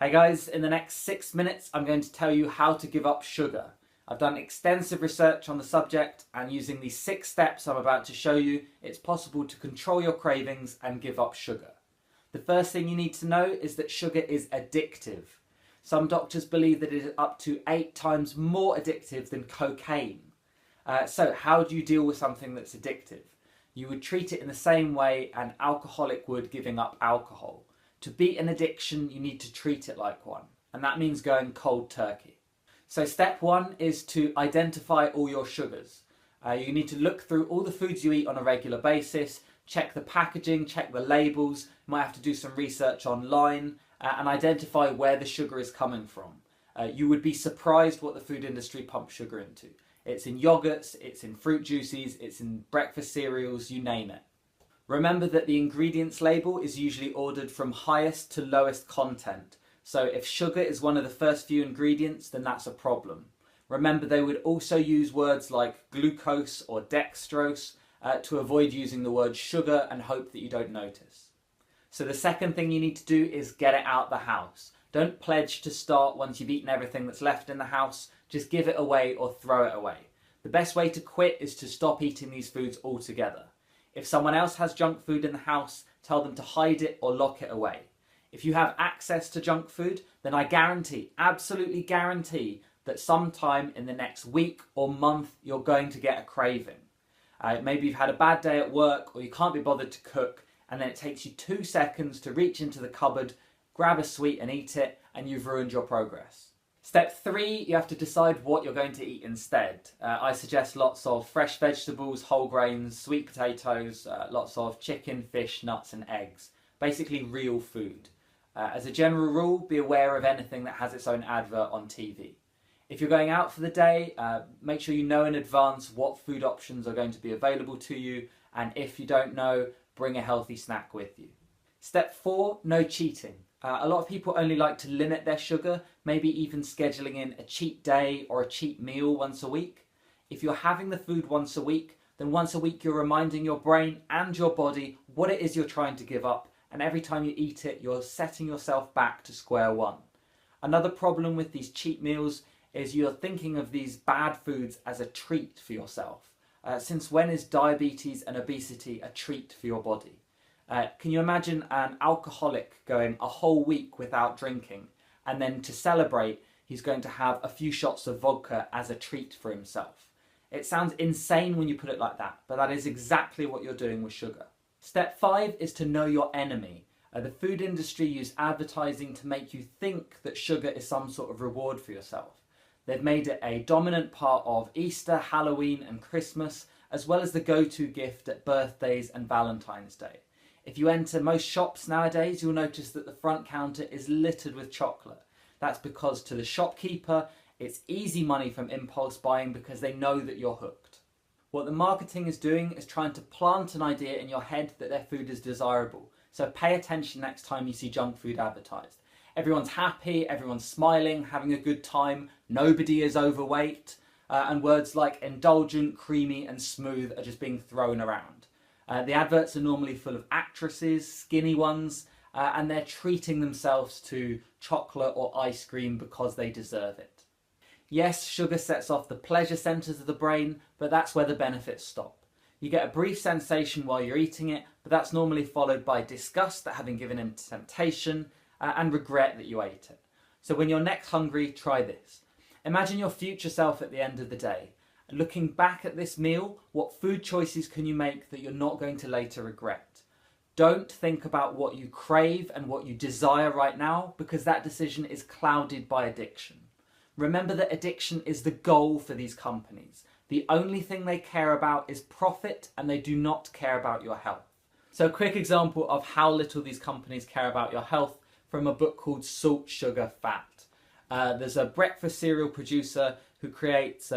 Hey guys, in the next 6 minutes I'm going to tell you how to give up sugar. I've done extensive research on the subject, and using these 6 steps I'm about to show you, it's possible to control your cravings and give up sugar. The first thing you need to know is that sugar is addictive. Some doctors believe that it is up to 8 times more addictive than cocaine. So how do you deal with something that's addictive? You would treat it in the same way an alcoholic would giving up alcohol. To beat an addiction, you need to treat it like one, and that means going cold turkey. So step 1 is to identify all your sugars. You need to look through all the foods you eat on a regular basis, check the packaging, check the labels. You might have to do some research online and identify where the sugar is coming from. You would be surprised what the food industry pumps sugar into. It's in yogurts, it's in fruit juices, it's in breakfast cereals, you name it. Remember that the ingredients label is usually ordered from highest to lowest content. So if sugar is one of the first few ingredients, then that's a problem. Remember, they would also use words like glucose or dextrose to avoid using the word sugar and hope that you don't notice. So the second thing you need to do is get it out the house. Don't pledge to start once you've eaten everything that's left in the house. Just give it away or throw it away. The best way to quit is to stop eating these foods altogether. If someone else has junk food in the house, tell them to hide it or lock it away. If you have access to junk food, then I guarantee, absolutely guarantee, that sometime in the next week or month you're going to get a craving. Maybe you've had a bad day at work, or you can't be bothered to cook, and then it takes you 2 seconds to reach into the cupboard, grab a sweet and eat it, and you've ruined your progress. Step 3, you have to decide what you're going to eat instead. I suggest lots of fresh vegetables, whole grains, sweet potatoes, lots of chicken, fish, nuts and eggs. Basically real food. As a general rule, be aware of anything that has its own advert on TV. If you're going out for the day, make sure you know in advance what food options are going to be available to you, and if you don't know, bring a healthy snack with you. Step 4, no cheating. A lot of people only like to limit their sugar, maybe even scheduling in a cheat day or a cheat meal once a week. If you're having the food once a week, then once a week you're reminding your brain and your body what it is you're trying to give up, and every time you eat it, you're setting yourself back to square one. Another problem with these cheat meals is you're thinking of these bad foods as a treat for yourself. Since when is diabetes and obesity a treat for your body? Can you imagine an alcoholic going a whole week without drinking, and then to celebrate he's going to have a few shots of vodka as a treat for himself? It sounds insane when you put it like that, but that is exactly what you're doing with sugar. Step 5 is to know your enemy. The food industry use advertising to make you think that sugar is some sort of reward for yourself. They've made it a dominant part of Easter, Halloween and Christmas, as well as the go-to gift at birthdays and Valentine's Day. If you enter most shops nowadays, you'll notice that the front counter is littered with chocolate. That's because to the shopkeeper, it's easy money from impulse buying because they know that you're hooked. What the marketing is doing is trying to plant an idea in your head that their food is desirable. So pay attention next time you see junk food advertised. Everyone's happy, everyone's smiling, having a good time, nobody is overweight, and words like indulgent, creamy and smooth are just being thrown around. The adverts are normally full of actresses, skinny ones, and they're treating themselves to chocolate or ice cream because they deserve it. Yes, sugar sets off the pleasure centres of the brain, but that's where the benefits stop. You get a brief sensation while you're eating it, but that's normally followed by disgust at having given in to temptation and regret that you ate it. So when you're next hungry, try this. Imagine your future self at the end of the day. Looking back at this meal, what food choices can you make that you're not going to later regret? Don't think about what you crave and what you desire right now, because that decision is clouded by addiction. Remember that addiction is the goal for these companies. The only thing they care about is profit, and they do not care about your health. So a quick example of how little these companies care about your health from a book called Salt, Sugar, Fat. There's a breakfast cereal producer who creates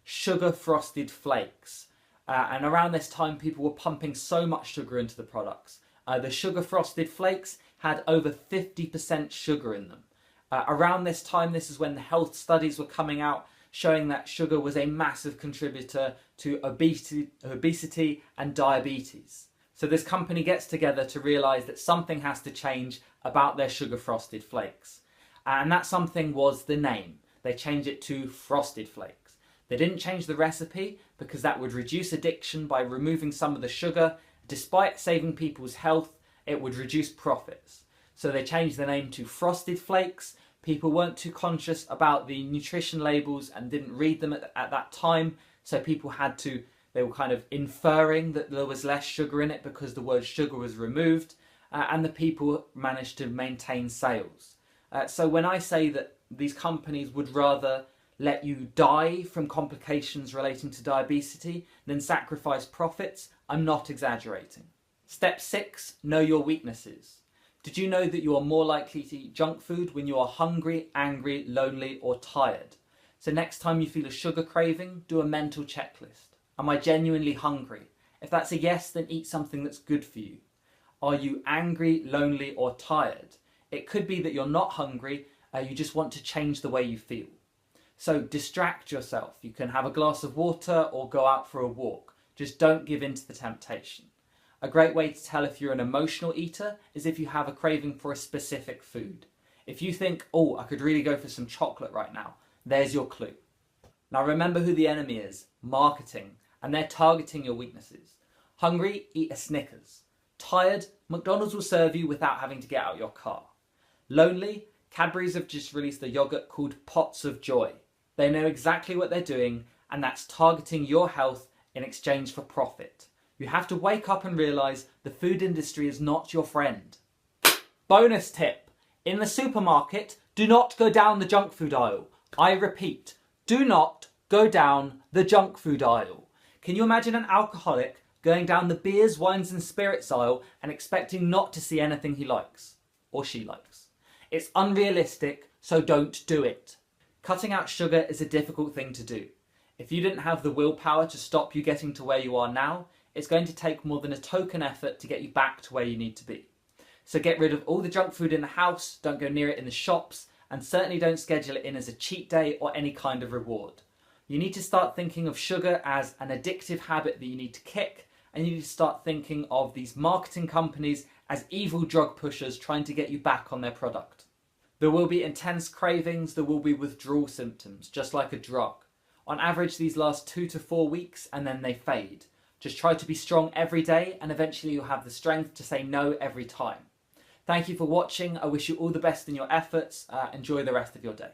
sugar frosted flakes, and around this time people were pumping so much sugar into the products. The sugar frosted flakes had over 50% sugar in them. Around this time, this is when the health studies were coming out showing that sugar was a massive contributor to obesity and diabetes. So this company gets together to realise that something has to change about their sugar frosted flakes. And that something was the name. They changed it to Frosted Flakes. They didn't change the recipe because that would reduce addiction by removing some of the sugar. Despite saving people's health, it would reduce profits. So they changed the name to Frosted Flakes. People weren't too conscious about the nutrition labels and didn't read them at that time. So people they were kind of inferring that there was less sugar in it because the word sugar was removed, and the people managed to maintain sales. So when I say that these companies would rather let you die from complications relating to diabetes than sacrifice profits, I'm not exaggerating. Step 6, know your weaknesses. Did you know that you are more likely to eat junk food when you are hungry, angry, lonely, or tired? So next time you feel a sugar craving, do a mental checklist. Am I genuinely hungry? If that's a yes, then eat something that's good for you. Are you angry, lonely, or tired? It could be that you're not hungry, you just want to change the way you feel. So distract yourself. You can have a glass of water or go out for a walk. Just don't give in to the temptation. A great way to tell if you're an emotional eater is if you have a craving for a specific food. If you think, oh, I could really go for some chocolate right now, there's your clue. Now remember who the enemy is, marketing, and they're targeting your weaknesses. Hungry, eat a Snickers. Tired, McDonald's will serve you without having to get out your car. Lonely, Cadbury's have just released a yogurt called Pots of Joy. They know exactly what they're doing, and that's targeting your health in exchange for profit. You have to wake up and realise the food industry is not your friend. Bonus tip. In the supermarket, do not go down the junk food aisle. I repeat, do not go down the junk food aisle. Can you imagine an alcoholic going down the beers, wines and spirits aisle and expecting not to see anything he likes or she likes? It's unrealistic, so don't do it. Cutting out sugar is a difficult thing to do. If you didn't have the willpower to stop you getting to where you are now, it's going to take more than a token effort to get you back to where you need to be. So get rid of all the junk food in the house, don't go near it in the shops, and certainly don't schedule it in as a cheat day or any kind of reward. You need to start thinking of sugar as an addictive habit that you need to kick, and you need to start thinking of these marketing companies as evil drug pushers trying to get you back on their product. There will be intense cravings, there will be withdrawal symptoms, just like a drug. On average, these last 2 to 4 weeks and then they fade. Just try to be strong every day and eventually you'll have the strength to say no every time. Thank you for watching. I wish you all the best in your efforts. Enjoy the rest of your day.